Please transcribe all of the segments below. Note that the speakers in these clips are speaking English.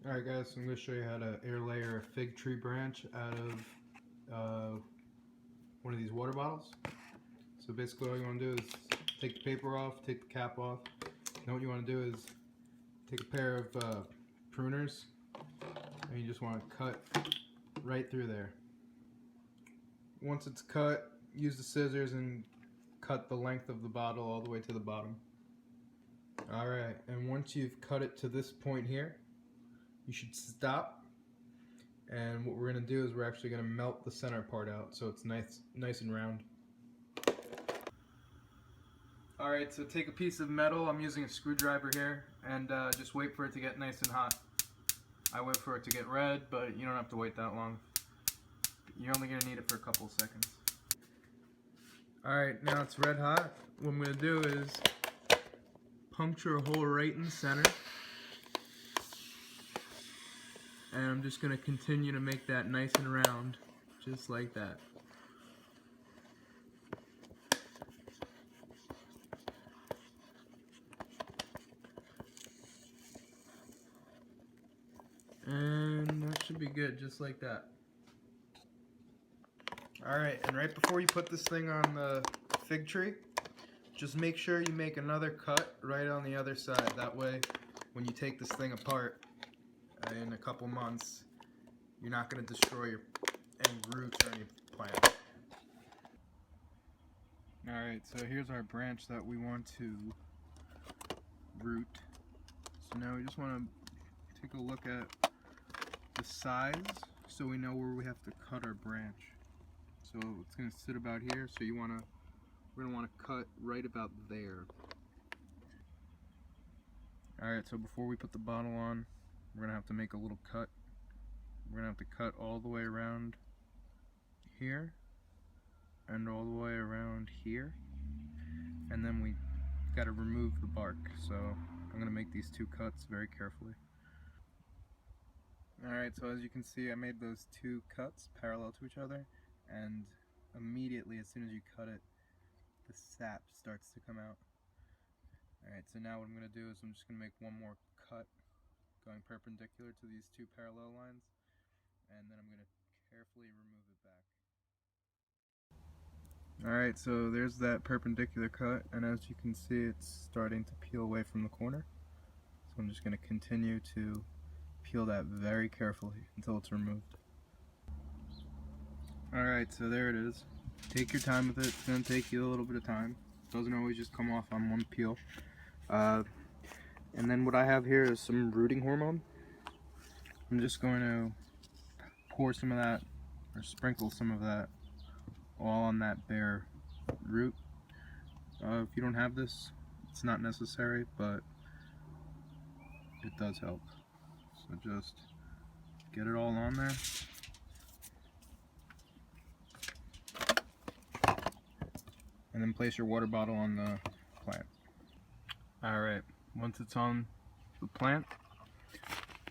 Alright guys, so I'm going to show you how to air layer a fig tree branch out of one of these water bottles. So basically all you want to do is take the paper off, take the cap off. Now what you want to do is take a pair of pruners and you just want to cut right through there. Once it's cut, use the scissors and cut the length of the bottle all the way to the bottom. Alright, and once you've cut it to this point here, you should stop, and what we're going to do is we're actually going to melt the center part out so it's nice and round. Alright, so take a piece of metal, I'm using a screwdriver here, and just wait for it to get nice and hot. I wait for it to get red, but you don't have to wait that long. You're only going to need it for a couple of seconds. Alright, now it's red hot. What I'm going to do is puncture a hole right in the center. And I'm just going to continue to make that nice and round, just like that. And that should be good, just like that. Alright, and right before you put this thing on the fig tree, just make sure you make another cut right on the other side. That way, when you take this thing apart, in a couple months, you're not going to destroy any roots or any plant. Alright, so here's our branch that we want to root. So now we just want to take a look at the size so we know where we have to cut our branch. So it's going to sit about here, so we're going to want to cut right about there. Alright, so before we put the bottle on, we're going to have to make a little cut. We're going to have to cut all the way around here and all the way around here. And then we got to remove the bark. So I'm going to make these two cuts very carefully. Alright, so as you can see, I made those two cuts parallel to each other. And immediately, as soon as you cut it, the sap starts to come out. Alright, so now what I'm going to do is I'm just going to make one more cut going perpendicular to these two parallel lines, and then I'm going to carefully remove it back. Alright, so there's that perpendicular cut, and as you can see, it's starting to peel away from the corner. So I'm just going to continue to peel that very carefully until it's removed. Alright, so there it is. Take your time with it. It's going to take you a little bit of time. It doesn't always just come off on one peel. And then what I have here is some rooting hormone. I'm just going to pour some of that, or sprinkle some of that, all on that bare root. If you don't have this, it's not necessary, but it does help. So just get it all on there. And then place your water bottle on the plant. Alright, once it's on the plant,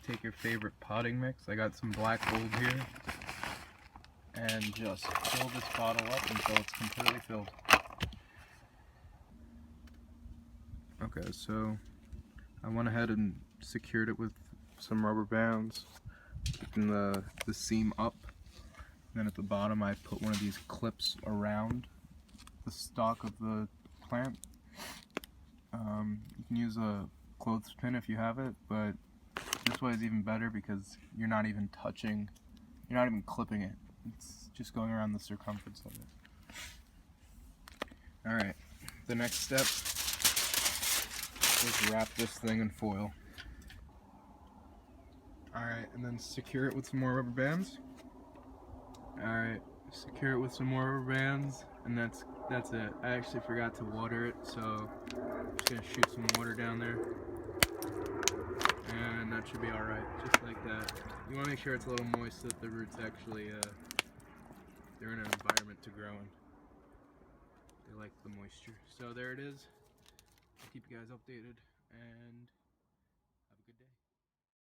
take your favorite potting mix. I got some black gold here. And just fill this bottle up until it's completely filled. Okay, so I went ahead and secured it with some rubber bands, keeping the seam up. And then at the bottom I put one of these clips around the stalk of the plant. You can use a clothespin if you have it, but this way is even better because you're not even clipping it. It's just going around the circumference of it. Alright, the next step is wrap this thing in foil. Alright, and then secure it with some more rubber bands. Alright, secure it with some more rubber bands, and that's it. I actually forgot to water it, so I'm just going to shoot some water down there. And that should be alright, just like that. You want to make sure it's a little moist so that the roots actually, they're in an environment to grow in. They like the moisture. So there it is. I'll keep you guys updated, and